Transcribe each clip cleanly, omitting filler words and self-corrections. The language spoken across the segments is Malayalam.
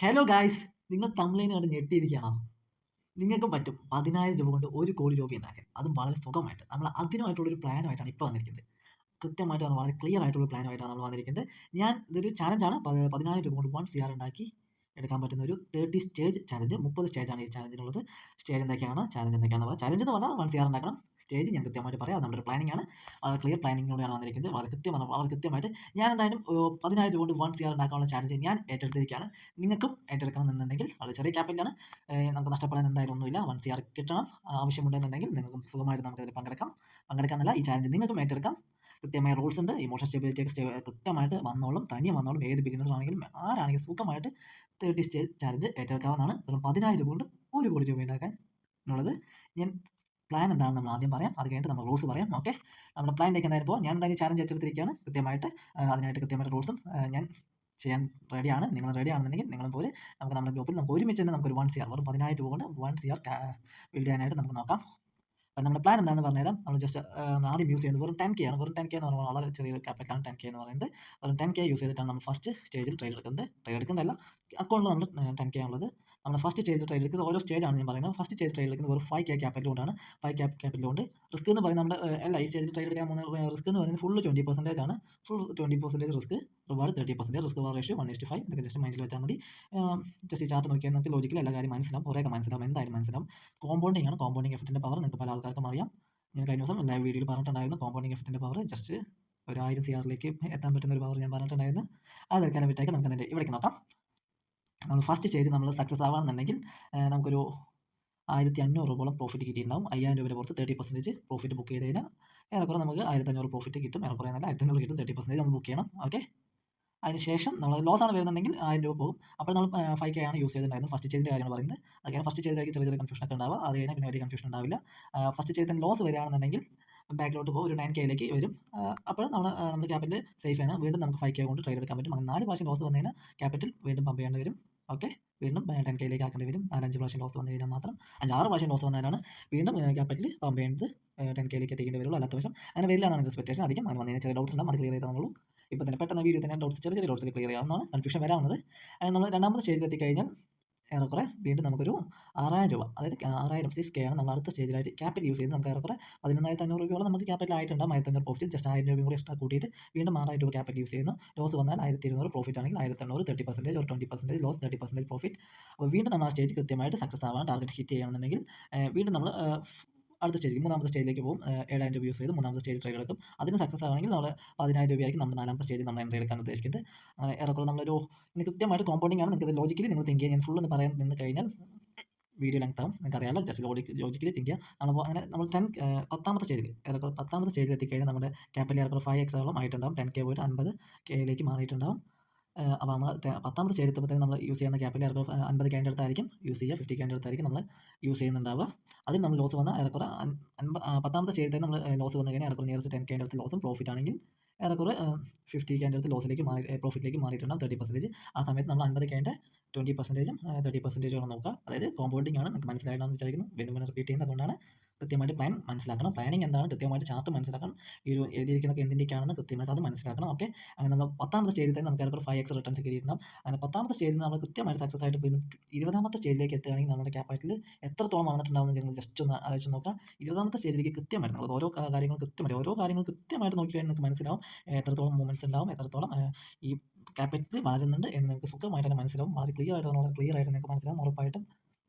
ഹലോ ഗായ്സ്, നിങ്ങൾ തമിഴിനെ കണ്ട് ഞെട്ടിയിരിക്കുകയാണോ? നിങ്ങൾക്കും പറ്റും 10,000 രൂപ കൊണ്ട് 1,00,00,000 രൂപ ഉണ്ടാക്കാൻ. അതും വളരെ സുഖമായിട്ട്. നമ്മൾ അതിനുമായിട്ടുള്ളൊരു പ്ലാനുമായിട്ടാണ് ഇപ്പോൾ വന്നിരിക്കുന്നത്. കൃത്യമായിട്ട് പറഞ്ഞാൽ വളരെ ക്ലിയർ ആയിട്ടുള്ള പ്ലാനുമായിട്ടാണ് നമ്മൾ വന്നിരിക്കുന്നത്. ഇതൊരു ചാലഞ്ചാണ്. 10,000 രൂപ കൊണ്ട് 1 CR ഉണ്ടാക്കി എടുക്കാൻ പറ്റുന്ന ഒരു 30 സ്റ്റേജ് ചാലഞ്ച്. 30 സ്റ്റേജാണ് ഈ ചാലഞ്ചിനുള്ളത്. സ്റ്റേജ് എന്തൊക്കെയാണ്, ചാലഞ്ച് എന്തൊക്കെയാണെന്ന് പറയാം. ചാലഞ്ച് എന്ന് പറഞ്ഞാൽ 1 CR ഉണ്ടാക്കണം. സ്റ്റേജ് ഞാൻ കൃത്യമായിട്ട് പറയാം. അത് നമ്മുടെ ഒരു പ്ലാനിംഗ് ആണ്. വളരെ ക്ലിയർ പ്ലാനിങ്ങിലൂടെയാണ് വന്നിരിക്കുന്നത്. വളരെ കൃത്യമായിട്ട് ഞാൻ എന്തായാലും 10,000 രൂപ കൊണ്ട് 1 CR ഉണ്ടാക്കാനുള്ള ചാലഞ്ച് ഞാൻ ഏറ്റെടുത്തിരിക്കുകയാണ്. നിങ്ങൾക്കും ഏറ്റെടുക്കണം എന്നുണ്ടെങ്കിൽ വളരെ ചെറിയ ക്യാപിറ്റലാണ്. നമുക്ക് നഷ്ടപ്പെടാൻ എന്തായാലും ഒന്നുമില്ല. 1 CR കിട്ടണം. ആവശ്യമുണ്ടെന്നുണ്ടെങ്കിൽ നിങ്ങൾക്കും സുഖമായിട്ട് നമുക്കതിൽ പങ്കെടുക്കാം. പങ്കെടുക്കാനല്ല, ഈ ചാലഞ്ച് നിങ്ങൾക്കും ഏറ്റെടുക്കാം. കൃത്യമായ റൂൾസ് ഉണ്ട്. ഇമോഷൻ സ്റ്റെബിലിറ്റി ഒക്കെ കൃത്യമായിട്ട് വന്നോളും, തനിയെ വന്നോളും. ഏത് ബിഗിനേഴ്സ് ആണെങ്കിലും ആരാണെങ്കിലും സുഖമായിട്ട് 30 സ്റ്റേജ് ചാലഞ്ച് ഏറ്റെടുക്കാവുന്നതാണ്. വെറും 10,000 രൂപ കൊണ്ട് 1,00,00,000 രൂപ ഉണ്ടാക്കാൻ എന്നുള്ളത്. ഞാൻ പ്ലാൻ എന്താണെന്ന് നമ്മൾ ആദ്യം പറയാം. അത് കഴിഞ്ഞിട്ട് നമ്മൾ റൂൾസ് പറയാം. ഓക്കെ, നമ്മുടെ പ്ലാനിലേക്ക് എന്തായാലും പോകാം. ഞാൻ എന്തായാലും ചാലഞ്ച് ഏറ്റെടുത്തിരിക്കുകയാണ്. അതിനായിട്ട് കൃത്യമായിട്ട് റൂൾസും ഞാൻ ചെയ്യാൻ റെഡിയാണ്. നിങ്ങൾ റെഡി ആണെന്നുണ്ടെങ്കിൽ നിങ്ങളും പോലെ നമുക്ക് നമ്മുടെ ഗ്രൂപ്പിൽ നമുക്ക് ഒരുമിച്ച് തന്നെ നമുക്കൊരു 1 CR വെറും 10,000 രൂപ കൊണ്ട് 1 CR ബിൽഡ് ചെയ്യാനായിട്ട് നമുക്ക് നോക്കാം. അപ്പം നമ്മുടെ പ്ലാൻ എന്താണെന്ന് പറഞ്ഞുതരാം. നമ്മൾ ജസ്റ്റ് ആദ്യം യൂസ് ചെയ്യുന്നത് വെറും 10K ആണ്. വെറും 10K എന്ന് പറയുമ്പോൾ വളരെ ചെറിയൊരു ക്യാപിറ്റലാണ് 10K എന്ന് പറയുന്നത്. വെറും 10K യൂസ് ചെയ്തിട്ടാണ് നമ്മൾ ഫസ്റ്റ് സ്റ്റേജിൽ ട്രേഡ് എടുക്കുന്നത്. ട്രേഡ് എടുക്കുന്നതല്ല, അക്കൗണ്ടിൽ നമ്മൾ 10K ആണുള്ളത്. നമ്മൾ ഫസ്റ്റ് സ്റ്റേജിൽ ട്രേഡ് എടുക്കുന്നത് ഓരോ സ്റ്റേജാണ് ഞാൻ പറയുന്നത്. ഫസ്റ്റ് സ്റ്റേജ് ട്രേഡ് എടുക്കുന്നത് വെറും 5K ക്യാപിറ്റൽ കൊണ്ടാണ്. 5K കൊണ്ട് റിസ്ക് എന്ന് പറയുന്നത് നമ്മുടെ അല്ല, ഈ സ്റ്റേജിൽ ട്രേഡ് എടുക്കാൻ പോകുന്ന റിസ്ക് എന്ന് പറയുന്നത് ഫുൾ 20% ആണ്. Full 20% risk, reward 30%. Risk ratio 1:5. ഇതൊക്കെ ജസ്റ്റ് മൈൻഡിൽ വെച്ചാൽ മതി. ജസ്റ്റ് ഈ ചാർട്ട് നോക്കിയാൽ നമുക്ക് ലോജിക്കലി എല്ലാ കാര്യം മനസ്സിലാവും. കുറേയൊക്കെ മനസ്സിലാവും, എന്തായാലും മനസ്സിലാവും. കോമ്പൗണ്ടിങ് ആണ്. കോമ്പൗണ്ടിങ് എഫക്റ്റിൻ്റെ പവർ നിങ്ങൾക്ക് പല ആൾക്കാർക്കും അറിയാം. ഞാൻ കഴിഞ്ഞ ദിവസം ലൈവ് വീഡിയോയിൽ പറഞ്ഞിട്ടുണ്ടായിരുന്നു. കോമ്പൗണ്ടിങ് എഫക്റ്റിൻ്റെ പവർ ജസ്റ്റ് ഒരു 1000 CRലേക്ക് എത്താൻ പറ്റുന്ന ഒരു പവർ ഞാൻ പറഞ്ഞിട്ടുണ്ടായിരുന്നു. അത് എടുക്കാൻ പറ്റാക്കി നമുക്ക് അതിൻ്റെ ഇവിടേക്ക് നോക്കാം. നമ്മൾ ഫസ്റ്റ് സ്റ്റേജ് നമ്മൾ സക്സസ് ആവുകയാണെന്നുണ്ടെങ്കിൽ നമുക്കൊരു 1,500 രൂപയോളം പ്രോഫിറ്റ് കിട്ടിയിട്ടുണ്ടാവും. 5,000 രൂപയുടെ പുറത്ത് 30% പ്രോഫിറ്റ് ബുക്ക് ചെയ്ത് കഴിഞ്ഞാൽ ഏറെക്കുറെ നമുക്ക് 1,500 പ്രോഫിറ്റ് കിട്ടും. ഏറെക്കുറെ നല്ല 1,500 കിട്ടും. 30% നമ്മൾ ബുക്ക് ചെയ്യണം. ഓക്കെ, അതിനുശേഷം നമ്മൾ ലോസ് ആണ് വരുന്നുണ്ടെങ്കിൽ 1,000 രൂപ പോകും. അപ്പോൾ നമ്മൾ 5K ആണ് യൂസ് ചെയ്തിട്ടുണ്ടായിരുന്നു. ഫസ്റ്റ് സ്റ്റേജിൻ്റെ കാര്യമാണ് പറയുന്നത്. അതൊക്കെയാണ് ഫസ്റ്റ് സ്റ്റേജിലേക്ക് ചെറിയ കൺഫ്യൂഷൻ ഒക്കെ ഉണ്ടാവുക. അത് കഴിഞ്ഞാൽ പിന്നെ വലിയ കൺഫ്യൂഷൻ ഉണ്ടാവില്ല. ഫസ്റ്റ് സ്റ്റേജിൽ തന്നെ ലോസ് വരികയാണെന്നുണ്ടെങ്കിൽ ബാക്കിലോട്ട് പോകും, ഒരു 9Kയിലേക്ക് വരും. അപ്പോൾ നമ്മുടെ ക്യാപിറ്റൽ സേഫ് ആണ്. വീണ്ടും നമുക്ക് 5K കൊണ്ട് ട്രേഡ് എടുക്കാൻ പറ്റും. അങ്ങനെ 4 പ്രാവശ്യം ലോസ് വന്നു കഴിഞ്ഞാൽ ക്യാപിറ്റൽ വീണ്ടും പമ്പ് ചെയ്യേണ്ടി വരും. ഓക്കെ, വീണ്ടും 10Kയിലേക്ക് ആക്കേണ്ടി വരും. 4-5 പ്രാവശ്യം ലോസ് വന്നു കഴിഞ്ഞാൽ മാത്രം, 5-6 പ്രാവശ്യം ലോസ് വന്നാലാണ് വീണ്ടും ക്യാപിറ്റൽ പമ്പ് ചെയ്യുന്നത് 10Kയിലേക്ക് എത്തിക്കേണ്ടി വരുള്ളൂ. അല്ലാത്ത വശം അങ്ങനെ വരില്ലാന്നാണ് എക്സ്പെക്ടേഷൻ. അധികം അങ്ങനെ വന്നു കഴിഞ്ഞാൽ ചെറിയ ഡൗട്ട്സ് ഉണ്ടാകും, അത് ക്ലിയർ ചെയ്താൽ ഇപ്പോൾ തന്നെ പെട്ടെന്ന് വീഡിയോ തന്നെ ചെറിയ ഡൗട്ട്സ് ക്ലിയർ ചെയ്യാവുന്നതാണ്. കൺഫ്യൂഷൻ വരാവുന്നത്. നമ്മൾ രണ്ടാമത്തെ സ്റ്റേജിൽ എത്തിക്കഴിഞ്ഞാൽ ഏറെക്കുറെ വീണ്ടും നമുക്കൊരു 6,000 രൂപ, അതായത് 6,000 6K ആണ് നമ്മൾ അടുത്ത സ്റ്റേജിലായിട്ട് ക്യാപിറ്റൽ യൂസ് ചെയ്ത് നമുക്ക് ഏറെക്കുറെ 11,500 രൂപയോളം നമുക്ക് ക്യാപിറ്റൽ ആയിട്ടുണ്ടാകും. 1,500 പ്രോഫിറ്റ്, ജസ്റ്റ് 1,000 രൂപയും കൂടി എക്സ്ട്രാ കൂട്ടിയിട്ട് വീണ്ടും 6,000 രൂപ ക്യാപിറ്റൽ യൂസ് ചെയ്യുന്നു. ലോസ് വന്നാൽ 1,200 പ്രോഫിറ്റ് ആണെങ്കിൽ 1,800, 30% ഒരു 20% ലോസ്, 30% പ്രോഫിറ്റ്. അപ്പോൾ വീണ്ടും നമ്മൾ ആ സ്റ്റേജ് കൃത്യമായിട്ട് സക്സസ് ആവാൻ ടാർഗറ്റ് ഹിറ്റ് ചെയ്യണമെന്നുണ്ടെങ്കിൽ വീണ്ടും നമ്മൾ അടുത്ത സ്റ്റേജ്, മൂന്നാമത്തെ സ്റ്റേജിലേക്ക് പോകും. 7,000 രൂപ യൂസ് ചെയ്ത് മൂന്നാമത്തെ സ്റ്റേജ് ട്രേഡ് എടുക്കും. അതിന് സക്സസ് ആണെങ്കിൽ നമ്മൾ 10,000 രൂപയായിരിക്കും നമ്മൾ നാലാമത്തെ സ്റ്റേജിൽ നമ്മൾ എൻട്രി എടുക്കാൻ ഉദ്ദേശിക്കുന്നത്. അങ്ങനെ ഏറെക്കുറെ നമ്മളൊരു ഇനി കൃത്യമായിട്ട് കോമ്പൗണ്ടിങ് ആണ്. നിങ്ങൾക്ക് ലോജിക്കലി നിങ്ങൾ തിങ്ക് ചെയ്യുക. ഞാൻ ഫുൾ എന്ന് പറയാൻ നിന്ന് കഴിഞ്ഞാൽ വീഡിയോ ലെങ്ത് ആവും, നിങ്ങൾക്ക് അറിയാമല്ലോ. ജസ്റ്റ് ലോജിക്കലി തിങ്ക് ചെയ്യുക. അങ്ങനെ നമ്മൾ 10ാമത്തെ സ്റ്റേജിൽ ഏറെക്കുറെ 10ാമത്തെ സ്റ്റേജിൽ എത്തിക്കഴിഞ്ഞാൽ നമ്മുടെ ക്യാപിറ്റൽ ഏറെക്കുറെ 5x ആയിട്ടുണ്ടാവും. 10K പോയിട്ട് 50Kയിലേക്ക് മാറിയിട്ടുണ്ടാവും. അപ്പോൾ നമ്മൾ 10ാമത്തെ സ്റ്റേജ് എത്തുമ്പോഴത്തേക്കും നമ്മൾ യൂസ് ചെയ്യുന്ന ക്യാപിറ്റൽ ഏറെക്കുറെ 50Kൻ്റെ അടുത്തായിരിക്കും യൂസ് ചെയ്യുക. 50Kൻ്റെ അടുത്തായിരിക്കും നമ്മൾ യൂസ് ചെയ്യുന്നുണ്ടാവുക. അതിൽ നമ്മൾ ലോസ് വന്നാൽ ഏറെക്കുറെ 10ാമത്തെ സ്റ്റേജിൽ നമ്മൾ ലോസ് വന്നു കഴിഞ്ഞാൽ ഏറെക്കുറെ നിയറസ്റ്റ് 10Kൻ്റെ അടുത്ത് ലോസും, പ്രോഫിറ്റ് ആണെങ്കിൽ ഏറെക്കുറെ 50Kൻ്റെ അടുത്ത് ലോസിലേക്ക് പ്രോഫിറ്റിലേക്ക് മാറിയിട്ടുണ്ടാവും 30%. ആ സമയത്ത് നമ്മൾ 50Kൻ്റെ 20%ഉം 30%ഉം നോക്കുക. അതായത് കോമ്പൗണ്ടിങ് ആണ്. നിങ്ങൾക്ക് മനസ്സിലായിട്ടാണെന്ന് വിചാരിക്കുന്നു. വീണ്ടും റിപ്പീറ്റ് ചെയ്യുന്നത് അതുകൊണ്ടാണ്. കൃത്യമായിട്ട് പ്ലാൻ മനസ്സിലാക്കണം. പ്ലാനിങ് എന്താണ്, കൃത്യമായിട്ട് ചാർട്ട് മനസ്സിലാക്കണം. ഈ ഒരു എഴുതിയിരിക്കുന്നതൊക്കെ എന്തിൻ്റെയൊക്കെയാണെന്ന് കൃത്യമായിട്ട് അത് മനസ്സിലാക്കണം. ഓക്കെ, അങ്ങനെ നമ്മൾ 10ാമത്തെ സ്റ്റേജിൽ തന്നെ നമുക്ക് ഏറെക്കുറെ 5x റിട്ടേൺസ് കിട്ടിയിട്ടുണ്ടാവും. അങ്ങനെ 10ാമത്തെ സ്റ്റേജിൽ നമ്മൾ കൃത്യമായിട്ട് സക്സസ് ആയിട്ട് വീണ്ടും 20ാമത്തെ സ്റ്റേജിലേക്ക് എത്തുകയാണെങ്കിൽ നമ്മുടെ ക്യാപിറ്റൽ എത്രത്തോളം വന്നിട്ടുണ്ടാവും നിങ്ങൾ ജസ്റ്റ് ഒന്ന് ആലോചിച്ച് നോക്കുക. 20ാമത്തെ സ്റ്റേജിലേക്ക് കൃത്യമായിട്ട് നമ്മൾ ഓരോ കാര്യങ്ങൾ കൃത്യമായിട്ട് നോക്കിയാൽ നിങ്ങൾക്ക് മനസ്സിലാവും എത്രത്തോളം മൂവ്മെൻറ്റ്സ് ഉണ്ടാവും, എത്രത്തോളം ഈ ക്യാപിറ്റൽ വളരുന്നുണ്ട് എന്ന് നിങ്ങൾക്ക് സുഖമായിട്ട് തന്നെ മനസ്സിലാവും. വളരെ ക്ലിയർ ആയിട്ട് നിങ്ങൾക്ക് മനസ്സിലാവും ഉറപ്പായിട്ടും.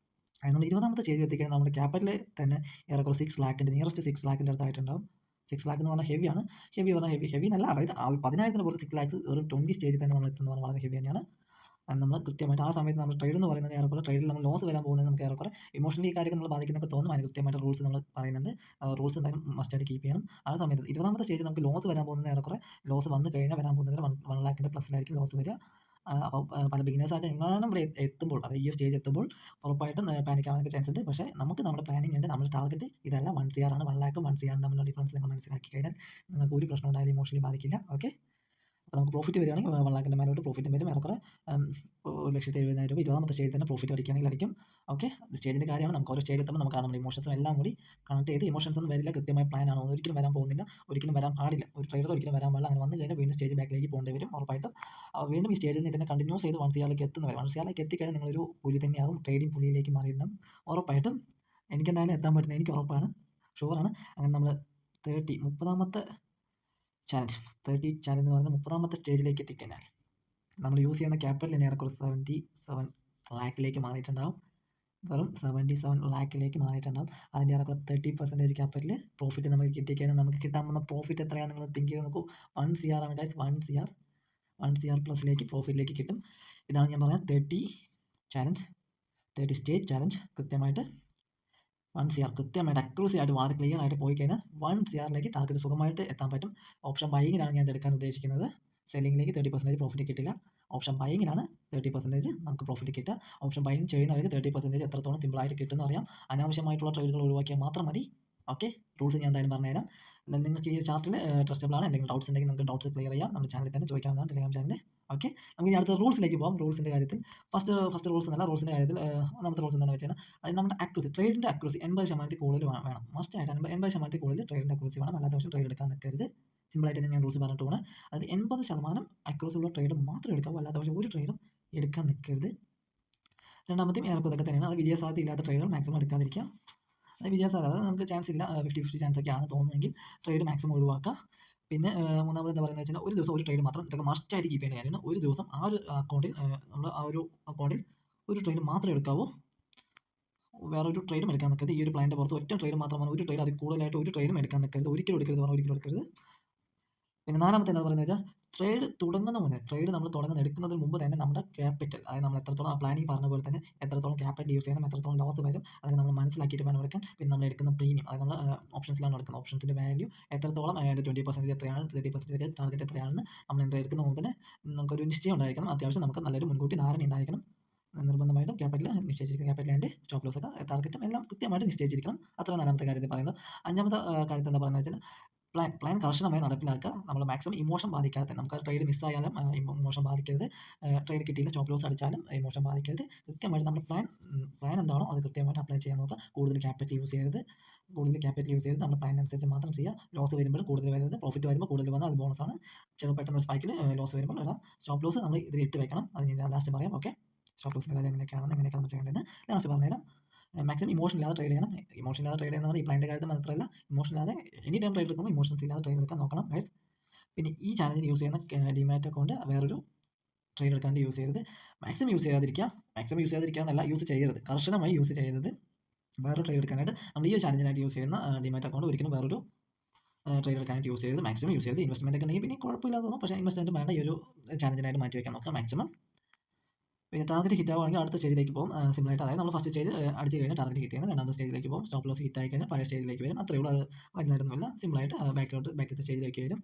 നമ്മൾ 20ാമത്തെ സ്റ്റേജിൽ എത്തിക്കഴിഞ്ഞാൽ നമ്മുടെ ക്യാപിറ്റൽ തന്നെ ഏറെക്കുറെ 6 ലാഖിൻ്റെ നിയറസ്റ്റ് 6 ലാഖിൻ്റെ അടുത്തായിട്ടുണ്ടാവും. 6 ലാഖ് എന്ന് പറഞ്ഞാൽ ഹെവിയാണ്. ഹെവി എന്നല്ല, അതായത് 10,000 പുറത്ത് 6 ലാഖ്സ് ഒരു 20 സ്റ്റേജിൽ തന്നെ നമ്മൾ എത്തുന്നത് വളരെ ഹെവി തന്നെയാണ്. നമ്മൾ കൃത്യമായിട്ട് ആ സമയത്ത് നമ്മൾ ട്രേഡ് എന്ന് പറയുന്നത് ഏറെക്കുറെ ട്രേഡിൽ നമ്മൾ ലോസ് വരാൻ പോകുന്നത് നമുക്ക് ഏറെക്കുറെ ഇമോഷണലി ഈ കാര്യങ്ങൾ നമ്മൾ ബാധിക്കുന്നൊക്കെ തോന്നും. അതിന് കൃത്യമായിട്ട് റൂൾസ് നമ്മൾ പറയുന്നുണ്ട്. റൂൾസ് എന്തായാലും മസ്റ്റായിട്ട് കീപ്പ് ചെയ്യണം. ആ സമയത്ത് 20ാമത്തെ സ്റ്റേജിൽ നമുക്ക് ലോസ് വരാൻ പോകുന്നത് ഏറെക്കുറെ ലോസ് വന്നു കഴിഞ്ഞാൽ വരാൻ പോകുന്നത് 1 ലാഖിൻ്റെ പ്ലസിലായിരിക്കും ലോസ് വരിക. അപ്പോൾ പല ബിഗിനേഴ്സൊക്കെ എങ്ങാനും ഇവിടെ എത്തുമ്പോൾ, അതായത് ഈ സ്റ്റേജ് എത്തുമ്പോൾ ഉറപ്പായിട്ടും പാനിക് ആവാനൊക്കെ ചാൻസ് ഉണ്ട്. പക്ഷേ നമുക്ക് നമ്മുടെ പ്ലാനിങ് ഉണ്ട്. നമ്മുടെ ടാർഗറ്റ് ഇതല്ല, 1 CR ആണ്. 1 ലാഖും 1 CR തമ്മിലുള്ള ഡിഫറൻസ് നിങ്ങൾ മനസ്സിലാക്കി കഴിഞ്ഞാൽ നിങ്ങൾക്ക് ഒരു പ്രശ്നം ഉണ്ടായാലും ഇമോഷണലി ബാധിക്കില്ല. ഓക്കെ, അപ്പോൾ നമുക്ക് പ്രോഫിറ്റ് വരികയാണെങ്കിൽ 1,00,000 മേലോട്ട് പ്രോഫിറ്റും വരും. ഏറെക്കുറെ 1,70,000 രൂപ 20ാമത്തെ സ്റ്റേജിൽ തന്നെ പ്രോഫിറ്റ് അടിക്കുകയാണെങ്കിൽ അടിക്കും. ഓക്കെ, സ്റ്റേജിൻ്റെ കാര്യമാണ്. നമുക്ക് ഓരോ സ്റ്റേജിൽ എത്തുമ്പോൾ നമുക്ക് നമ്മുടെ ഇമോഷൻസും എല്ലാം കൂടി കണക്ട് ചെയ്ത് ഇമോഷൻസ് ഒന്നും വരില്ല, കൃത്യമായ പ്ലാനാണ്, ഒരിക്കലും വരാൻ പോകുന്നില്ല, ഒരിക്കലും വരാൻ പാടില്ല. ഒരു ട്രേഡർ ഒരിക്കലും വരാൻ പാടില്ല. അങ്ങനെ വന്നു കഴിഞ്ഞാൽ വീണ്ടും സ്റ്റേജ് ബാക്കിലേക്ക് പോകേണ്ടി വരും ഉറപ്പായിട്ടും. വീണ്ടും ഈ സ്റ്റേജിൽ നിന്ന് ഇതിനെ കണ്ടിന്യൂസ് ചെയ്ത് 1 CR എത്തുന്നവരെ 1 CR എത്തിക്കഴിഞ്ഞാൽ നിങ്ങളൊരു പുലി തന്നെയാകും, ട്രേഡിംഗ് പുലിയിലേക്ക് മാറിയിട്ടും ഉറപ്പായിട്ടും. എനിക്കെന്തായാലും എത്താൻ പറ്റുന്നത് എനിക്ക് ഉറപ്പാണ്, ഷുവറാണ്. അങ്ങനെ നമ്മൾ 30ാമത്തെ ചാലഞ്ച് എന്ന് പറയുന്നത് 30ാമത്തെ സ്റ്റേജിലേക്ക് എത്തിക്കഴിഞ്ഞാൽ നമ്മൾ യൂസ് ചെയ്യുന്ന ക്യാപിറ്റൽ ഏറെക്കുറെ 77 ലാക്കിലേക്ക് മാറിയിട്ടുണ്ടാകും. വെറും 77 ലാക്കിലേക്ക് മാറിയിട്ടുണ്ടാകും. അതിൻ്റെ ഏറെക്കുറെ 30% ക്യാപിറ്റൽ പ്രോഫിറ്റ് നമുക്ക് കിട്ടിക്കഴിഞ്ഞാൽ നമുക്ക് കിട്ടാൻ പോകുന്ന പ്രോഫിറ്റ് എത്രയാണ് നിങ്ങൾ തിങ്ക് ചെയ്ത് നോക്കൂ. 1 CR ആണ് ഗൈസ്. 1 CR പ്ലസിലേക്ക് പ്രോഫിറ്റിലേക്ക് കിട്ടും. ഇതാണ് ഞാൻ പറഞ്ഞത് 30 സ്റ്റേജ് ചാലഞ്ച്. കൃത്യമായിട്ട് 1 CR കൃത്യമായിട്ട് അക്യൂറസി ആയിട്ട് വളരെ ക്ലിയർ ആയിട്ട് പോയി കഴിഞ്ഞാൽ 1 CRലേക്ക് ടാർഗറ്റ് സുഖമായിട്ട് എത്താൻ പറ്റും. ഓപ്ഷൻ ബൈയിങ്ങിനാണ് ഞാൻ എടുക്കാൻ ഉദ്ദേശിക്കുന്നത്. സെല്ലിങ്ങിലേക്ക് 30% പ്രോഫിറ്റ് കിട്ടില്ല. ഓപ്ഷൻ ബൈയിങ്ങിനാണ് 30% നമുക്ക് പ്രോഫിറ്റ് കിട്ടുക. ഓപ്ഷൻ ബൈയിങ് ചെയ്യുന്നവർക്ക് 30% എത്രത്തോളം സിമ്പിളായിട്ട് കിട്ടുമെന്ന് അറിയാം. അനാവശ്യമായിട്ടുള്ള ട്രേഡുകൾ ഒഴിവാക്കിയാൽ മാത്രം മതി. ഓക്കെ, റൂൾസ് ഞാൻ എന്തായാലും പറഞ്ഞുതരാം. നിങ്ങൾക്ക് ഈ ചാർട്ടിൽ ട്രസ്റ്റബിൾ ആണ്. എന്തെങ്കിലും ഡൗട്ട്സ് ഉണ്ടെങ്കിൽ നമുക്ക് ഡൗട്ട്സ് ക്ലിയർ ചെയ്യാം. നമ്മുടെ ചാനലിൽ തന്നെ ചോദിക്കാവുന്നതാണ്, ടെലിഗ്രാം ചാനലിൽ. ഓക്കെ, നമുക്ക് ഇനി അടുത്ത റൂൾസിലേക്ക് പോകാം. റൂൾസിൻ്റെ കാര്യത്തിൽ ഫസ്റ്റ് റൂൾസ് എന്നല്ല, റൂൾസിൻ്റെ കാര്യത്തിൽ ഒന്നാമത്തെ റൂൾസ് എന്താണെന്ന് വെച്ചാൽ അത് നമ്മുടെ അക്യൂറസി, ട്രേഡിൻ്റെ അക്യൂറസി 80% കൂടുതൽ വേണം. മസ്റ്റായിട്ട് 80% കൂടുതൽ ട്രേഡിൻ്റെ അക്യൂറസി വേണം. അല്ലാത്ത പക്ഷം ട്രേഡ് എടുക്കാൻ നിൽക്കരുത്. സിമ്പിളായിട്ട് തന്നെ ഞാൻ റൂൾസ് പറഞ്ഞിട്ട് പോകണം. അതായത് 80% അക്യൂറസി ഉള്ള ട്രേഡ് മാത്രം എടുക്കാവൂ, അല്ലാത്ത പക്ഷം ഒരു ട്രേഡും എടുക്കാൻ നിൽക്കരുത്. രണ്ടാമത്തെയും ഏറെക്കുറെ ഇതൊക്കെ തന്നെയാണ്. അത് വിജയസാധ്യത ഇല്ലാത്ത ട്രേഡുകൾ മാക്സിമം എടുക്കാതിരിക്കുക. അത് വിജയസാധ്യത, അതായത് നമുക്ക് ചാൻസ് ഇല്ല, 50-50 ചാൻസ് ഒക്കെയാണ് തോന്നുന്നതെങ്കിൽ ട്രേഡ് മാക്സിമം ഒഴിവാക്കുക. പിന്നെ മൂന്നാമത് എന്താ പറയുന്നത് വെച്ചാൽ ഒരു ദിവസം ഒരു ട്രേഡ് മാത്രം, ഇതൊക്കെ മസ്റ്റായിട്ട് കീപ്പ് ചെയ്യേണ്ട കാര്യമാണ്. ഒരു ദിവസം ആ ഒരു അക്കൗണ്ടിൽ നമ്മൾ ആ ഒരു അക്കൗണ്ടിൽ ഒരു ട്രേഡ് മാത്രമേ എടുക്കാവൂ. വേറൊരു ട്രേഡും എടുക്കാൻ നിൽക്കരുത്. ഈ ഒരു പ്ലാനിൻ്റെ പുറത്ത് ഒറ്റ ട്രേഡ് മാത്രമാണ്, ഒരു ട്രേഡ് അതിൽ കൂടുതലായിട്ട് ഒരു ട്രേഡും എടുക്കാൻ നിൽക്കരുത്. ഒരിക്കലും എടുക്കരുത്. പിന്നെ നാലാമത്തെ എന്താ പറയുന്നത് വെച്ചാൽ ട്രേഡ് നമ്മൾ എടുക്കുന്നതിന് മുമ്പ് തന്നെ നമ്മുടെ ക്യാപിറ്റൽ, അതായത് നമ്മൾ എത്രത്തോളം ആ പ്ലാനിങ് പറഞ്ഞ പോലെ തന്നെ എത്രത്തോളം ക്യാപിറ്റൽ യൂസ് ചെയ്യണം, എത്രത്തോളം ലോസ് വരും, അതൊക്കെ നമ്മൾ മനസ്സിലാക്കിയിട്ട് വേണം എടുക്കാൻ. പിന്നെ നമ്മൾ എടുക്കുന്ന പ്രീമിയം, അതായത് നമ്മൾ ഓപ്ഷൻസിലാണ് എടുക്കുന്നത്, ഓപ്ഷൻസിൻ്റെ വാല്യൂ എത്രത്തോളം, അതായത് 20% എത്രയാണ്, 30% ടാർഗറ്റ് എത്രയാണെന്ന് നമ്മൾ എടുക്കുന്ന മുമ്പ് തന്നെ നമുക്കൊരു നിശ്ചയം ഉണ്ടായിരിക്കണം. അത്യാവശ്യം നമുക്ക് നല്ലൊരു മുൻകൂട്ടി ധാരണ ഉണ്ടായിരിക്കണം. നിർബന്ധമായിട്ടും ക്യാപിറ്റൽ നിശ്ചയിച്ചിരിക്കണം. ക്യാപിറ്റൽ ആൻഡ് സ്റ്റോപ്പ് ലോസ് ഒക്കെ ടാർഗറ്റും എല്ലാം കൃത്യമായിട്ട് നിശ്ചയിച്ചിരിക്കണം. അത്ര നാലാമത്തെ കാര്യത്തിൽ പറയുന്നത്. അഞ്ചാമത്തെ കാര്യത്തിൽ എന്താ പറയുന്നത് വെച്ചാൽ പ്ലാൻ കർശനമായി നടപ്പിലാക്കുക. നമ്മൾ മാക്സിമം ഇമോഷൻ ബാധിക്കാതെ, നമുക്ക് ട്രേഡ് മിസ്സായാലും ഇമോഷൻ ബാധിക്കരുത്. ട്രേഡ് കിട്ടിയില്ല, സ്റ്റോപ്പ് ലോസ് അടിച്ചാലും ഇമോഷൻ ബാധിക്കരുത്. കൃത്യമായിട്ട് നമ്മുടെ പ്ലാൻ എന്താണോ അത് കൃത്യമായിട്ട് അപ്ലൈ ചെയ്യാൻ നോക്കുക. കൂടുതൽ ക്യാപിറ്റൽ യൂസ് ചെയ്യരുത്. നമ്മുടെ പ്ലാൻ അനുസരിച്ച് മാത്രം ചെയ്യുക. ലോസ് വരുമ്പോൾ കൂടുതൽ വരരുത്, പ്രോഫിറ്റ് വരുമ്പോൾ കൂടുതൽ വന്നാൽ അത് ബോണസാണ്. ചിലപ്പോൾ പെട്ടെന്ന് ഒരു സ്പൈക്കിൽ ലോസ് വരുമ്പോൾ ഇടാം. സ്റ്റോപ്പ് ലോസ് നമ്മൾ ഇതിൽ ഇട്ട് വെക്കണം. അത് ഞാൻ ലാസ്റ്റ് പറയാം. ഓക്കെ, സ്റ്റോപ്പ് ലോസിൻ്റെ കാര്യം എങ്ങനെയൊക്കെയാണ് നമ്മൾ ചെയ്യേണ്ടത് ലാസ്റ്റ് പറഞ്ഞുതരാം. മാക്സിമം ഇമോഷൻ ഇല്ലാതെ ട്രേഡ് ചെയ്യണം. ഇമോഷൻ ഇല്ലാതെ ട്രേഡ് ചെയ്യുന്നത് ഈ പ്ലാനിൻ്റെ കാര്യത്തിൽ മാത്രമല്ല, ഇമോഷൻ ഇല്ലാതെ എനി ടൈം ട്രേഡ് എടുക്കുമ്പോൾ ഇമോഷൻസ് ഇല്ലാതെ ട്രേഡ് എടുക്കാൻ നോക്കണം ഗൈസ്. പിന്നെ ഈ ചാനലിൽ യൂസ് ചെയ്യുന്ന ഡിമാറ്റ് അക്കൗണ്ട് വേറൊരു ട്രേഡ് എടുക്കാണ്ട് യൂസ് ചെയ്യരുത്. മാക്സിമം യൂസ് ചെയ്യാതിരിക്കുക എന്നല്ല, യൂസ് ചെയ്യരുത്, കർശനമായി യൂസ് ചെയ്യരുത്. വേറൊരു ട്രേഡ് എടുക്കാനായിട്ട് നമ്മൾ ഈ ഒരു ചാനലിനായിട്ട് യൂസ് ചെയ്യുന്ന ഡിമാറ്റ് അക്കൗണ്ട് ഒരിക്കലും വേറൊരു ട്രേഡ് എടുക്കാനായിട്ട് യൂസ് ചെയ്യരുത്. മാക്സിമം യൂസ് ചെയ്ത് ഇൻവെസ്റ്റ്മെൻറ്റ് ഒക്കെ ഉണ്ടെങ്കിൽ പിന്നെ കുഴപ്പമില്ലാതെ തോന്നും. പക്ഷേ ഇൻവെസ്റ്റ്മെൻറ്റ് വേണ്ട, ഈ ഒരു ചാനലിനായിട്ട് മാറ്റി വയ്ക്കാൻ നോക്കാം മാക്സിമം. പിന്നെ ടാർഗറ്റ് ഹിറ്റ് ആവുകയാണെങ്കിൽ അടുത്ത സ്റ്റേജിലേക്ക് പോകും. സിമ്പിളായിട്ട്, അതായത് നമ്മൾ ഫസ്റ്റ് സ്റ്റേജ് അടിച്ച് കഴിഞ്ഞാൽ ടാർഗറ്റ് ഹിറ്റ് ചെയ്യുന്നത് രണ്ടാമത്തെ സ്റ്റേജിലേക്ക് പോകും. സ്റ്റോപ്പ് ലോസ് ഹിറ്റ് ആയി കഴിഞ്ഞാൽ പഴയ സ്റ്റേജിലേക്ക് വരും. അത്രയേ ഉള്ളൂ. അത് വലുതായിട്ടൊന്നുമില്ല. സിമ്പിളായിട്ട് ബാക്കിലത്തെ സ്റ്റേജിലേക്ക് വരും.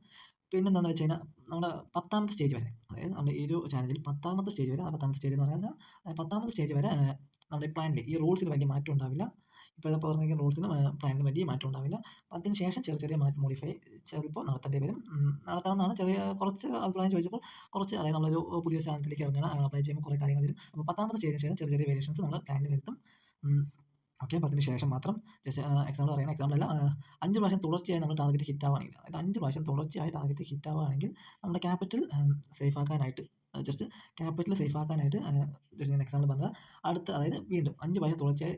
പിന്നെ എന്താണെന്ന് വെച്ച് കഴിഞ്ഞാൽ നമ്മുടെ 10ാമത്തെ സ്റ്റേജ് വരെ, അതായത് നമ്മുടെ ഈ ഒരു ചാനലിൽ 10ാമത്തെ സ്റ്റേജ് വരെ, 10ാമത്തെ സ്റ്റേജ് എന്ന് പറഞ്ഞാൽ 10ാമത്തെ സ്റ്റേജ് വരെ നമ്മുടെ പ്ലാനിൽ ഈ റൂൾസിൽ വലിയ മാറ്റം ഉണ്ടാവില്ല. ഇപ്പോൾ പറഞ്ഞ റൂൾസിന് പ്ലാനിന് വലിയ മാറ്റം ഉണ്ടാവില്ല. അതിന് ശേഷം ചെറിയ മോഡിഫൈ ചിലപ്പോൾ നടത്തേണ്ടി വരും. നടത്തണമെന്നാണ് കുറച്ച് അഭിപ്രായം ചോദിച്ചപ്പോൾ കുറച്ച്, അതായത് നമ്മളൊരു പുതിയ സ്ഥാനത്തിലേക്ക് ഇറങ്ങണം, അപ്ലൈ ചെയ്യുമ്പോൾ കുറേ കാര്യങ്ങൾ വരും. അപ്പോൾ 10ാമത്തെ സ്റ്റേജിന് ശേഷം ചെറിയ വേരിയേഷൻസ് നമ്മൾ പ്ലാനിൽ വരുത്തും. ഓക്കെ, അപ്പോൾ അതിന് ശേഷം മാത്രം ജസ്റ്റ് എക്സാമ്പിൾ അറിയണം. എക്സാമ്പിളല്ല, 5 പ്രാവശ്യം തുടർച്ചയായി നമ്മൾ ടാർഗറ്റ് ഹിറ്റ് ആവുകയാണെങ്കിൽ, അതായത് 5 പ്രാവശ്യം തുടർച്ചയായി ടാർഗറ്റ് ഹിറ്റ് ആവുകയാണെങ്കിൽ നമ്മുടെ ക്യാപിറ്റൽ സേഫ് ആക്കാനായിട്ട് ജസ്റ്റ് ഞാൻ എക്സാമ്പിൾ പറഞ്ഞാൽ അതായത് വീണ്ടും 5 പ്രാവശ്യം തുടർച്ചയായി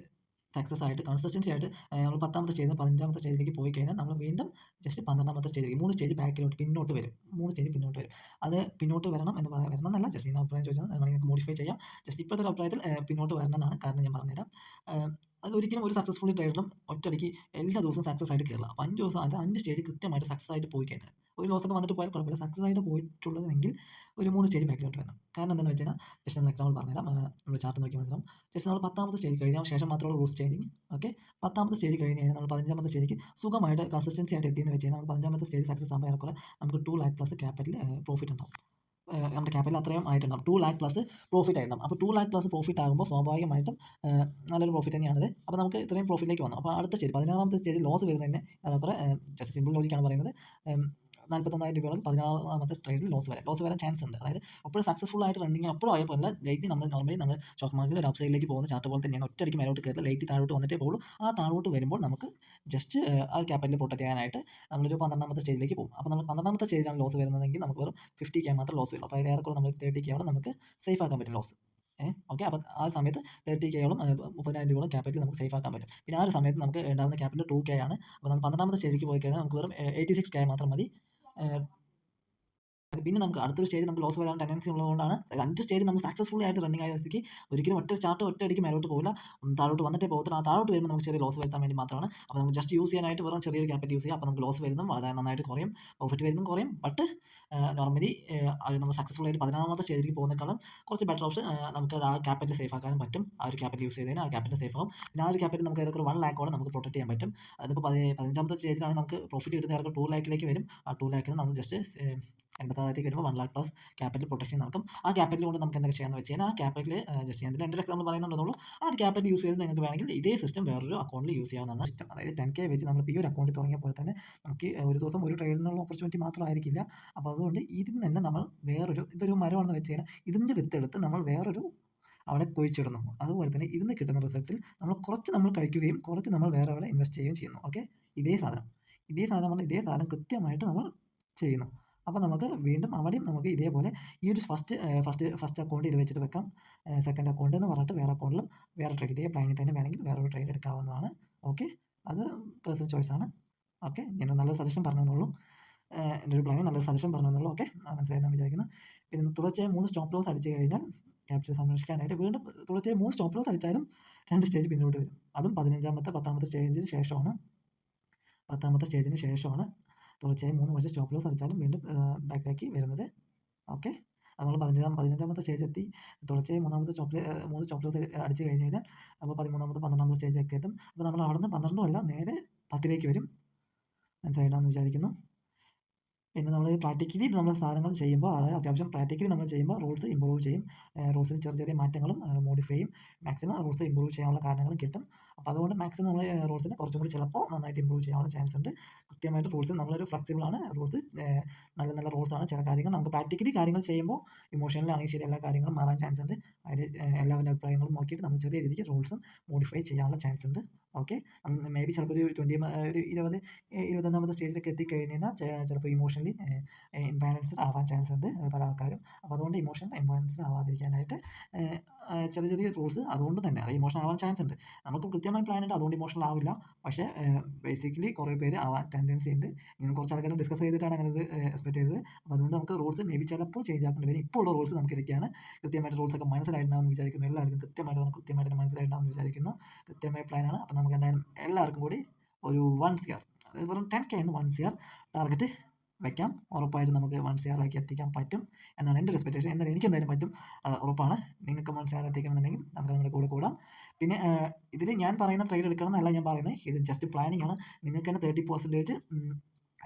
സക്സസ് ആയിട്ട് കൺസിസ്റ്റൻസി ആയിട്ട് നമ്മൾ 10ാമത്തെ സ്റ്റേജിൽ 15ാമത്തെ സ്റ്റേജിലേക്ക് പോയി കഴിഞ്ഞാൽ നമ്മൾ വീണ്ടും ജസ്റ്റ് 12ാമത്തെ സ്റ്റേജിലേക്ക് 3 സ്റ്റേജ് പിന്നോട്ട് വരും. അത് പിന്നോട്ട് വരണം എന്നല്ല, ജസ്റ്റ് ഞാൻ അഭിപ്രായം ചോദിച്ചാൽ നിങ്ങൾക്ക് മോഡിഫൈ ചെയ്യാം. ജസ്റ്റ് ഇപ്പോഴത്തെ അഭിപ്രായത്തിൽ പിന്നോട്ട് വരണം എന്നാണ്. കാരണം ഞാൻ പറഞ്ഞുതരാം. അതൊരിക്കലും ഒരു സക്സസ്ഫുൾ ട്രേഡറും ഒറ്റയടിക്ക് എല്ലാ ദിവസവും സക്സസ് ആയിട്ട് കയറില്ല. അപ്പോൾ 5 ദിവസം, അത് 5 സ്റ്റേജ് കൃത്യമായിട്ട് സക്സസ് ആയിട്ട് പോയി കഴിഞ്ഞാൽ, ഒരു ലോസൊക്കെ വന്നിട്ട് പോയാൽ കുഴപ്പമില്ല, സക്സസ് ആയിട്ട് പോയിട്ടുള്ളതെങ്കിൽ ഒരു 3 സ്റ്റേജ് ബാക്കിലോട്ട് വരണം. കാരണം എന്താണെന്ന് വെച്ച് കഴിഞ്ഞാൽ ജസ്റ്റ് നമ്മൾ എക്സാമ്പിൾ പറഞ്ഞുതരാം. നമ്മൾ ചാർട്ട് നോക്കി മനസ്സിലാവും. ജസ്റ്റ് നമ്മൾ 10ാമത്തെ സ്റ്റേജ് കഴിഞ്ഞാൽ ശേഷം മാത്രമുള്ള റൂൾസ് ചേഞ്ചിങ്. ഓക്കെ, 10ാമത്തെ സ്റ്റേജ് കഴിഞ്ഞ് കഴിഞ്ഞാൽ നമ്മൾ 15ാമത്തെ സ്റ്റേജിലേക്ക് സുഖമായിട്ട് കൺസിസ്റ്റൻസി ആയിട്ട് എത്തിയെന്ന് വെച്ച് കഴിഞ്ഞാൽ നമ്മൾ 15ാമത്തെ സ്റ്റേജ് സക്സസ് ആകുമ്പോൾ ഏറെക്കുറെ നമുക്ക് 2 lakh പ്ലസ് ക്യാപിറ്റൽ പ്രോഫിറ്റ് ഉണ്ടാവും. നമ്മുടെ ക്യാപിറ്റൽ അത്രയും ആയിട്ടുണ്ടാവും. 2 lakh പ്ലസ് പ്രോഫിറ്റ് ആയിട്ടുണ്ടാവും. അപ്പോൾ 2 lakh പ്ലസ് പ്രോഫിറ്റ് ആകുമ്പോൾ സ്വാഭാവികമായിട്ടും നല്ലൊരു പ്രോഫിറ്റ് തന്നെയാണത്. അപ്പോൾ നമുക്ക് ഇത്രയും പ്രോഫിറ്റിലേക്ക് വന്നു. അപ്പോൾ അടുത്ത സ്റ്റേജ് 16ാമത്തെ സ്റ്റേജിൽ ലോസ് വരുന്നതിന് ഏറെക്കുറെ ജസ്റ്റ് സിമ്പിൾ ലോജിക്കാണ് പറയുന്നത്. 41,000 രൂപയാണെങ്കിൽ 16ാമത്തെ ട്രേഡിൽ ലോസ് വരാൻ ചാൻസ് ഉണ്ട്. അതായത് എപ്പോഴും സക്സസ്ഫുൾ ആയിട്ട് റണ്ണിങ് എപ്പോഴും ആയപ്പോൾ ലേറ്റ് നമ്മൾ നോർമലി നമ്മൾ സ്റ്റോക്ക് മാർക്കറ്റിൽ ഒരു അപ്സൈഡിലേക്ക് പോകുന്ന ചാർട്ട് പോലെ തന്നെയാണ്. ഒറ്റയടിക്ക് മേലോട്ട് കയറില്ല, ലേറ്റ് താഴോട്ട് വന്നിട്ടേ പോകുള്ളൂ. ആ താഴോട്ട് വരുമ്പോൾ നമുക്ക് ജസ്റ്റ് ആ ക്യാപിറ്റൽ പ്രൊട്ടക്ട് ചെയ്യാനായിട്ട് നമ്മളൊരു 12ാമത്തെ സ്റ്റേജിലേക്ക് പോകും. അപ്പോൾ നമ്മൾ 12ാമത്തെ സ്റ്റേജിലാണ് ലോസ് വരുന്നതെങ്കിൽ നമുക്ക് വെറും 50K മാത്രം ലോസ് വരും. അപ്പോൾ ഏറെക്കുറെ നമ്മൾ 30K നമുക്ക് സേഫ് ആക്കാൻ പറ്റും ലോസ്. ഓക്കെ. അപ്പോൾ ആ സമയത്ത് 30Kയോളം 30,000 രൂപയോളം ക്യാപിറ്റൽ നമുക്ക് സേഫ് ആക്കാൻ പറ്റും. പിന്നെ ആ ഒരു സമയത്ത് നമുക്ക് ഉണ്ടാകുന്ന ക്യാപിറ്റൽ 2K ആണ്. അപ്പോൾ നമ്മൾ 12ാമത്തെ സ്റ്റേജിലേക്ക് പോയി കഴിഞ്ഞാൽ നമുക്ക് വെറും 86K മാത്രം മതി. പിന്നെ നമുക്ക് അടുത്തൊരു സ്റ്റേജ് നമുക്ക് ലോസ് വരാൻ ടെൻഡൻസി ഉള്ളതുകൊണ്ടാണ് 5 സ്റ്റേജ് നമ്മൾ സക്സസ്ഫുള്ളി ആയിട്ട് റണ്ണിങ് ആയ സ്ഥിതിക്ക് ഒരിക്കലും ഒറ്റയടിക്ക് മേലോട്ട് പോകില്ല, താഴോട്ട് വന്നിട്ടേ പോകത്തില്ല. ആ താഴോട്ട് വരുമ്പോൾ നമുക്ക് ചെറിയ ലോസ് വരുത്താൻ വേണ്ടി മാത്രമാണ്. അപ്പോൾ നമുക്ക് ജസ്റ്റ് യൂസ് ചെയ്യാനായിട്ട് വെറും ചെറിയൊരു ക്യാപിറ്റൽ യൂസ് ചെയ്യാം. അപ്പോൾ നമുക്ക് ലോസ് വരുന്നതും വളരെ നന്നായിട്ട് കുറയും, പ്രോഫിറ്റ് വരുന്നതും കുറയും. ബട്ട് നോർമലി അത് നമ്മൾ സക്സസ്ഫുൾ ആയിട്ട് 16ാമത്തെ സ്റ്റേജിലേക്ക് പോകുന്നതിനേക്കാളും കുറച്ച് ബെറ്റർ ഓപ്ഷൻ നമുക്ക് ആ ക്യാപിറ്റൽ സേഫ് ആക്കാനും പറ്റും. ആ ഒരു ക്യാപിറ്റൽ യൂസ് ചെയ്തതിന് ആ ക്യാപിറ്റൽ സേഫ് ആകും. പിന്നെ ആ ഒരു ക്യാപിറ്റൽ നമുക്ക് ഏതൊക്കെ 1 lakh നമുക്ക് പ്രൊട്ടക്ട് ചെയ്യാൻ പറ്റും. അതിപ്പോൾ 15ാമത്തെ സ്റ്റേജിലാണ് നമുക്ക് പ്രോഫിറ്റ് കിട്ടുന്ന ഏതൊക്കെ 2 lakh വരും. ആ 2 lakh നമ്മൾ ജസ്റ്റ് 86,000 വരുമ്പോൾ 1 lakh പ്ലസ് ക്യാപിറ്റൽ പ്രൊട്ടക്ഷൻ നടക്കും. ആ ക്യാപിറ്റൽ കൊണ്ട് നമുക്ക് എന്തൊക്കെ ചെയ്യാമെന്ന് വെച്ച് കഴിഞ്ഞാൽ ആ ക്യാപിറ്റൽ ജസ്റ്റ് ഞാൻ എൻ്റെ എക്സാമ്പിൾ പറയുന്നുണ്ടെന്നുള്ളൂ. ആ ഒരു ക്യാപിറ്റൽ യൂസ് ചെയ്ത് നിങ്ങൾക്ക് വേണമെങ്കിൽ ഇതേ സിസ്റ്റം വേറൊരു അക്കൗണ്ടിൽ യൂസ് ചെയ്യാവുന്നതാണ്. സിസ്റ്റം അതായത് 10K വെച്ച് നമ്മൾ ഈ ഒരു അക്കൗണ്ടിൽ തുടങ്ങിയപ്പോൾ തന്നെ നമുക്ക് ഒരു ദിവസം ഒരു ട്രേഡിനുള്ള ഓപ്പർച്യൂണിറ്റി മാത്രമായിരിക്കില്ല. അപ്പോൾ അതുകൊണ്ട് ഇതിൽ നിന്ന് തന്നെ നമ്മൾ ഇതൊരു മരമാണെന്ന് വെച്ച് കഴിഞ്ഞാൽ ഇതിൻ്റെ വിത്തെടുത്ത് നമ്മൾ വേറൊരു അവിടെ കുഴിച്ചിടുന്നു. അതുപോലെ തന്നെ ഇതിന് കിട്ടുന്ന റിസൾട്ടിൽ നമ്മൾ കഴിക്കുകയും കുറച്ച് നമ്മൾ വേറെ അവിടെ ഇൻവെസ്റ്റ് ചെയ്യുകയും ചെയ്യുന്നു. ഓക്കെ. ഇതേ സാധനം കൃത്യമായിട്ട് നമ്മൾ ചെയ്യുന്നു. അപ്പോൾ നമുക്ക് വീണ്ടും അവിടെയും നമുക്ക് ഇതേപോലെ ഈ ഒരു ഫസ്റ്റ് അക്കൗണ്ട് ഇത് വെച്ചിട്ട് വെക്കാം. സെക്കൻഡ് അക്കൗണ്ട് എന്ന് പറഞ്ഞിട്ട് വേറെ അക്കൗണ്ടിലും വേറെ ട്രേഡ് ഇതേ പ്ലാനിൽ തന്നെ വേണമെങ്കിൽ വേറൊരു ട്രേഡ് എടുക്കാവുന്നതാണ്. ഓക്കെ. അത് പേഴ്സണൽ ചോയ്സാണ്. ഓക്കെ. ഞാൻ നല്ലൊരു സജഷൻ പറഞ്ഞെന്നുള്ളൂ. എൻ്റെ ഒരു പ്ലാനിൽ നല്ലൊരു സജഷൻ പറഞ്ഞെന്നുള്ളൂ. ഓക്കെ. മനസ്സിലായി ഞാൻ വിചാരിക്കുന്നു. പിന്നെ തുടർച്ചയായി 3 സ്റ്റോപ്പ് ലോസ് അടിച്ചു കഴിഞ്ഞാൽ ക്യാപിറ്റൽ സംരക്ഷിക്കാനായിട്ട് വീണ്ടും തുടർച്ചയായി 3 സ്റ്റോപ്പ് ലോസ് അടിച്ചാലും 2 സ്റ്റേജ് പിന്നോട്ട് വരും. അതും 10ാമത്തെ സ്റ്റേജിന് ശേഷമാണ്. 10ാമത്തെ സ്റ്റേജിന് ശേഷമാണ് തുടർച്ചയായി 3 വർഷം സ്റ്റോപ്പ് ലോസ് അടിച്ചാലും വീണ്ടും ബാക്കിലേക്ക് വരുന്നത്. ഓക്കെ. നമ്മൾ 15ാമത്തെ സ്റ്റേജ് എത്തി തുടർച്ചയായി 3 സ്റ്റോപ്പ് ലോസ് അടിച്ചു കഴിഞ്ഞ് കഴിഞ്ഞാൽ അപ്പോൾ 12ാമത്തെ സ്റ്റേജൊക്കെ എത്തും. അപ്പോൾ നമ്മൾ അവിടെ നിന്ന് 12 അല്ല നേരെ 10ലേക്ക് വരും. മനസ്സിലായിട്ടാണെന്ന് വിചാരിക്കുന്നു. പിന്നെ നമ്മൾ പ്രാക്ടിക്കലി നമ്മൾ സാധനങ്ങൾ ചെയ്യുമ്പോൾ അതായത് അത്യാവശ്യം പ്രാക്ടിക്കലി നമ്മൾ ചെയ്യുമ്പോൾ റൂൾസ് ഇമ്പ്രൂവ് ചെയ്യും. റൂൾസിൽ ചെറിയ മാറ്റങ്ങളും മോഡിഫൈ ചെയ്യും. മാക്സിമം റൂൾസ് ഇമ്പ്രൂവ് ചെയ്യാനുള്ള കാരണങ്ങളും കിട്ടും. അപ്പോൾ അതുകൊണ്ട് മാക്സിമം നമ്മൾ റൂൾസിനെ കുറച്ചും കൂടി ചിലപ്പോൾ നന്നായിട്ട് ഇമ്പ്രൂവ് ചെയ്യാനുള്ള ചാൻസ് ഉണ്ട്. കൃത്യമായിട്ട് റൂൾസ് നമ്മളൊരു ഫ്ലെക്സിബിൾ ആണ്. റൂൾസ് നല്ല റൂൾസാണ്. ചില കാര്യങ്ങൾ നമുക്ക് പ്രാക്ടിക്കലി കാര്യങ്ങൾ ചെയ്യുമ്പോൾ ഇമോഷണലാണെങ്കിൽ ശരി എല്ലാ കാര്യങ്ങളും മാറാൻ ചാൻസ് ഉണ്ട്. അതിൽ എല്ലാവരുടെ അഭിപ്രായങ്ങളും നോക്കിയിട്ട് നമ്മൾ ചെറിയ രീതിക്ക് റൂൾസും മോഡിഫൈ ചെയ്യാനുള്ള ചാൻസ് ഉണ്ട്. ഓക്കെ. മേ ബി ചിലപ്പോൾ ഒരു 21ാമത്തെ സ്റ്റേജിലേക്ക് എത്തിക്കഴിഞ്ഞാൽ ചിലപ്പോൾ ഇമോഷണലി ഇംബാലൻസ്ഡ് ആവാൻ ചാൻസ് ഉണ്ട് പല ആൾക്കാരും. അപ്പോൾ അതുകൊണ്ട് ഇമോഷണൽ ഇംബാലൻസ്ഡ് ആവാതിരിക്കാനായിട്ട് ചെറിയ റൂൾസ് അതുകൊണ്ട് തന്നെ അത് ഇമോഷണൽ ആവാൻ ചാൻസ് ഉണ്ട്. നമുക്ക് കൃത്യമായി പ്ലാൻ ഉണ്ട്, അതുകൊണ്ട് ഇമോഷണൽ ആവില്ല. പക്ഷേ ബേസിക്കലി കുറേ പേര് ആവാൻ ടെൻഡൻസി ഉണ്ട്. ഞാൻ കുറച്ച് ആൾക്കാരെ ഡിസ്കസ് ചെയ്തിട്ടാണ് അങ്ങനെ ഇത് എക്സ്പെക്ട് ചെയ്തത്. അപ്പോൾ അതുകൊണ്ട് നമുക്ക് റൂൾസ് മേ ബി ചിലപ്പോൾ ചേഞ്ച് ആക്കേണ്ടി വരും. ഇപ്പോൾ ഉള്ള റൂൾസ് നമുക്ക് ഇതൊക്കെയാണ്. കൃത്യമായിട്ട് റൂൾസൊക്കെ മനസ്സിലായിട്ടുണ്ടാകുമെന്ന് വിചാരിക്കുന്നു. എല്ലാവർക്കും കൃത്യമായിട്ട് മനസ്സിലായിട്ടുണ്ടാകുമെന്ന് വിചാരിക്കുന്നു. കൃത്യമായ പ്ലാനാണ്. അപ്പോൾ നമുക്ക് എന്തായാലും എല്ലാവർക്കും കൂടി ഒരു 1 CR അതായത് വെറും 10K 1 CR ടാർഗറ്റ് വയ്ക്കാം. ഉറപ്പായിട്ടും നമുക്ക് 1 CR എത്തിക്കാൻ പറ്റും എന്നാണ് എൻ്റെ ഒരു എക്സ്പെക്ടേഷൻ. എന്തായാലും എനിക്ക് എന്തായാലും പറ്റും, ഉറപ്പാണ്. നിങ്ങൾക്ക് 1 CR എത്തിക്കണമെന്നുണ്ടെങ്കിൽ നമുക്ക് നമ്മുടെ കൂടെ കൂടാം. പിന്നെ ഇതിൽ ഞാൻ പറയുന്ന ട്രേഡ് എടുക്കണം എന്നല്ല ഞാൻ പറയുന്നത്, ഇത് ജസ്റ്റ് പ്ലാനിങ് ആണ്. നിങ്ങൾക്ക് തന്നെ 30%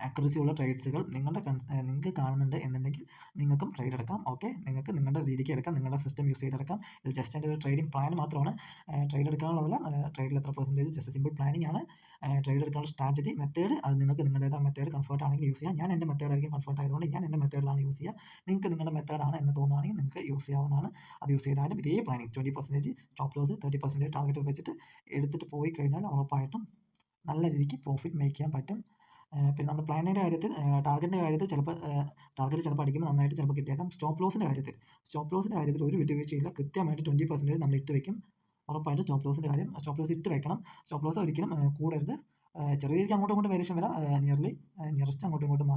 ആക്യുറസി ഉള്ള ട്രേഡ്സുകൾ നിങ്ങൾക്ക് കാണുന്നുണ്ട് എന്നുണ്ടെങ്കിൽ നിങ്ങൾക്കും ട്രേഡ് എടുക്കാം. ഓക്കെ. നിങ്ങൾക്ക് നിങ്ങളുടെ രീതിക്ക് എടുക്കാം, നിങ്ങളുടെ സിസ്റ്റം യൂസ് ചെയ്തെടുക്കാം. ഇത് ജസ്റ്റ് എൻ്റെ ഒരു ട്രേഡിംഗ് പ്ലാൻ മാത്രമാണ്. ട്രേഡ് എടുക്കാനുള്ളതല്ല. ട്രേഡിൽ എത്ര പെർസെൻറ്റേജ് ജസ്റ്റ് സിമ്പിൾ പ്ലാനിങ് ആണ്. ട്രേഡ് എടുക്കാനുള്ള സ്ട്രാറ്റജി മെത്തേഡ് അത് നിങ്ങൾക്ക് നിങ്ങളുടേതായ മെത്തേഡ് കംഫർട്ട് ആണെങ്കിൽ യൂസ് ചെയ്യാം. ഞാൻ എൻ്റെ മെത്തേഡായിരിക്കും കംഫർട്ട് ആയതുകൊണ്ട് ഞാൻ എൻ്റെ മെത്തേഡിലാണ് യൂസ് ചെയ്യുക. നിങ്ങൾക്ക് നിങ്ങളുടെ മെത്തേഡാണ് എന്ന് തോന്നുകയാണെങ്കിൽ നിങ്ങൾക്ക് യൂസ് ചെയ്യാവുന്നതാണ്. അത് യൂസ് ചെയ്താലും ഇതേ പ്ലാനിങ് 20% സ്റ്റോപ്പ് ലോസ് 30% ടാർഗറ്റ് വെച്ചിട്ട് എടുത്തിട്ട് പോയി കഴിഞ്ഞാൽ ഉറപ്പായിട്ടും നല്ല രീതിക്ക് പ്രോഫിറ്റ് മേക്ക് ചെയ്യാൻ പറ്റും. പിന്നെ നമ്മുടെ പ്ലാനിൻ്റെ കാര്യത്തിൽ ടാർഗറ്റിൻ്റെ കാര്യത്തിൽ ടാർഗറ്റ് ചിലപ്പോൾ അടിക്കുമ്പോൾ നന്നായിട്ട് ചിലപ്പോൾ കിട്ടിയേക്കാം. സ്റ്റോപ്പ് ലോസിൻ്റെ കാര്യത്തിൽ ഒരു വിട്ടുവീഴ്ചയില്ല. കൃത്യമായിട്ട് 20% നമ്മൾ ഇട്ട് വയ്ക്കും. ഉറപ്പായിട്ട് സ്റ്റോപ്പ് ലോസ് ഇട്ട് വെക്കണം. സ്റ്റോപ്പ് ലോസ് ഒരിക്കലും കൂടരുത്. ചെറിയ രീതിക്ക് അങ്ങോട്ടും ഇങ്ങോട്ടും വേരിയേഷൻ വരാം. നിയറസ്റ്റ് അങ്ങോട്ടും ഇങ്ങോട്ടും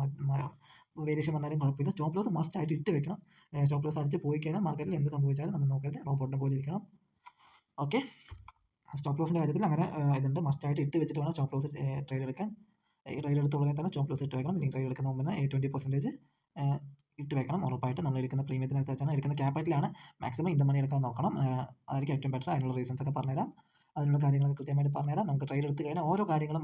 വേരിയേഷൻ വന്നാലും കുഴപ്പമില്ല. സ്റ്റോപ്പ് ലോസ് മസ്റ്റ് ആയിട്ട് ഇട്ട് വെക്കണം. സ്റ്റോപ്പ് ലോസ് അടിച്ച് പോയി കഴിഞ്ഞാൽ മാർക്കറ്റിൽ എന്ത് സംഭവിച്ചാലും നമ്മൾ നോക്കരുത്, റോബോട്ടിനെ പോലെ ഇരിക്കണം. ഓക്കെ. സ്റ്റോപ്പ് ലോസിൻ്റെ കാര്യത്തിൽ അങ്ങനെ ഇതുണ്ട്. മസ്റ്റായിട്ട് ഇട്ട് വെച്ചിട്ട് വേണം സ്റ്റോപ്പ് ലോസ് ട്രേഡ് എടുക്കാൻ. ട്രേഡ് എടുത്ത ഉടനെ തന്നെ സ്റ്റോപ്പ് ലോസ് ഇട്ട് വെക്കണം. അല്ലെങ്കിൽ ട്രേഡ് എടുക്കുന്ന മുമ്പ് തന്നെ 20% ഇട്ട് വെക്കണം. ഉറപ്പായിട്ട് നമ്മൾ എടുക്കുന്ന പ്രീമിയത്തിനനുസരിച്ചാണ് എടുക്കുന്ന ക്യാപിറ്റലാണ് മാക്സിമം ഇൻ ദ മണി എടുക്കാൻ നോക്കണം. അതായിരിക്കും ഏറ്റവും ബെറ്റർ. അതിനുള്ള റീസൺസ് ഒക്കെ പറഞ്ഞുതരാം. അതിനുള്ള കാര്യങ്ങളൊക്കെ കൃത്യമായിട്ട് പറഞ്ഞുതരാം. നമുക്ക് ട്രേഡ് എടുത്ത് കഴിഞ്ഞാൽ ഓരോ കാര്യങ്ങളും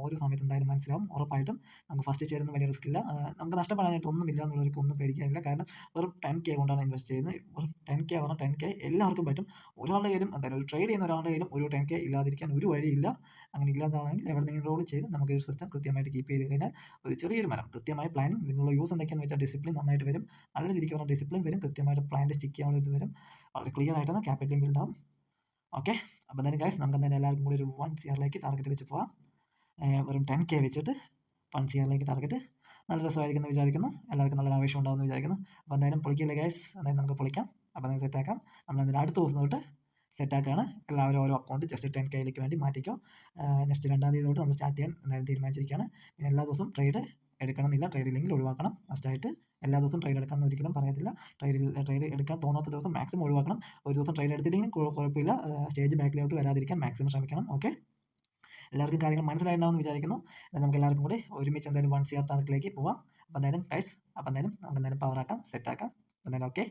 ഓരോ സമയത്ത് എന്തായാലും മനസ്സിലാവും. ഉറപ്പായിട്ടും നമുക്ക് ഫസ്റ്റ് ചേരുന്ന വലിയ റിസ്ക് ഇല്ല. നമുക്ക് നഷ്ടപ്പെടാനായിട്ട് ഒന്നുമില്ല എന്നുള്ളവർക്ക് ഒന്നും പേടിക്കാനില്ല. കാരണം വെറും 10K കൊണ്ടാണ് ഇൻവെസ്റ്റ് ചെയ്യുന്നത്. വെറും 10K പറഞ്ഞാൽ 10K എല്ലാവർക്കും പറ്റും. ഒരാളുടെ കയ്യിലും എന്തായാലും ഒരു ട്രേഡ് ചെയ്യുന്ന ഒരാളുടെ കയ്യിലും ഒരു 10K ഇല്ലാതിരിക്കാൻ ഒരു വഴിയില്ല. അങ്ങനെ ഇല്ലാതാണെങ്കിൽ എവിടെയെങ്കിലും റോൾ ചെയ്ത് നമുക്ക് ഒരു സിസ്റ്റം കൃത്യമായിട്ട് കീപ്പ് ചെയ്ത് കഴിഞ്ഞാൽ ഒരു ചെറിയൊരു മരം കൃത്യമായ പ്ലാനിങ് ഇതിനുള്ള യൂസ് എന്തൊക്കെയാണെന്ന് വെച്ചാൽ ഡിസിപ്ലിൻ നന്നായിട്ട് വരും. നല്ല രീതിക്ക് പറഞ്ഞാൽ ഡിസിപ്ലിൻ വരും. കൃത്യമായിട്ട് പ്ലാനിൽ സ്റ്റിക്ക് ചെയ്യാനുള്ള ഇത് വരും. വളരെ ക്ലിയർ ആയിട്ടാണ് ക്യാപിറ്റലും ബിൽഡ് ആവും. ഓക്കെ, അപ്പോൾ എന്തായാലും ഗൈസ് നമുക്ക് എന്തായാലും എല്ലാവർക്കും കൂടി ഒരു 1 CR ടാർഗറ്റ് വെച്ച് പോവാം. വെറും 10K വെച്ചിട്ട് 1 CR ടാർഗറ്റ്. നല്ല രസമായിരിക്കും എന്ന് വിചാരിക്കുന്നു. എല്ലാവർക്കും നല്ലൊരു ആവേശം ഉണ്ടാവുമെന്ന് വിചാരിക്കുന്നു. അപ്പോൾ എന്തായാലും പൊളിക്കില്ലേ ഗൈസ്? എന്തായാലും നമുക്ക് പൊളിക്കാം. അപ്പോൾ നമുക്ക് സെറ്റാക്കാം. നമ്മളെന്തായാലും അടുത്ത ദിവസം തൊട്ട് സെറ്റാക്കുകയാണ്. എല്ലാവരും ഓരോ അക്കൗണ്ട് ജസ്റ്റ് 10Kയിലേക്ക് വേണ്ടി മാറ്റിക്കോ. നെക്സ്റ്റ് 2-ാം തീയതി തൊട്ട് നമ്മൾ സ്റ്റാർട്ട് ചെയ്യാൻ എന്തായാലും തീരുമാനിച്ചിരിക്കുകയാണ്. പിന്നെ എല്ലാ ദിവസവും ട്രേഡ് എടുക്കണമെന്നില്ല. ട്രേഡ് ഇല്ലെങ്കിൽ ഒഴിവാക്കണം. മസ്റ്റായിട്ട് എല്ലാ ദിവസവും ട്രേഡ് എടുക്കണം ഒരിക്കലും പറയത്തില്ല. ട്രേഡ് എടുക്കാൻ തോന്നാത്ത ദിവസം മാക്സിമം ഒഴിവാക്കണം. ഒരു ദിവസം ട്രേഡ് എടുത്തില്ലെങ്കിൽ കുഴപ്പമില്ല. സ്റ്റേജ് ബാക്കിലോട്ട് വരാതിരിക്കാൻ മാക്സിമം ശ്രമിക്കണം. ഓക്കെ, എല്ലാവർക്കും കാര്യങ്ങൾ മനസ്സിലായിട്ടുണ്ടാവുമെന്ന് വിചാരിക്കുന്നു. നമുക്ക് എല്ലാവർക്കും കൂടി ഒരുമിച്ച് എന്തായാലും 1 CR ടാർഗറ്റിലേക്ക് പോവാം. അപ്പോൾ എന്തായാലും ഗൈസ്, അപ്പോൾ എന്തായാലും നമുക്ക് എന്തായാലും പവറാക്കാം, സെറ്റാക്കാം. എന്തായാലും ഓക്കെ.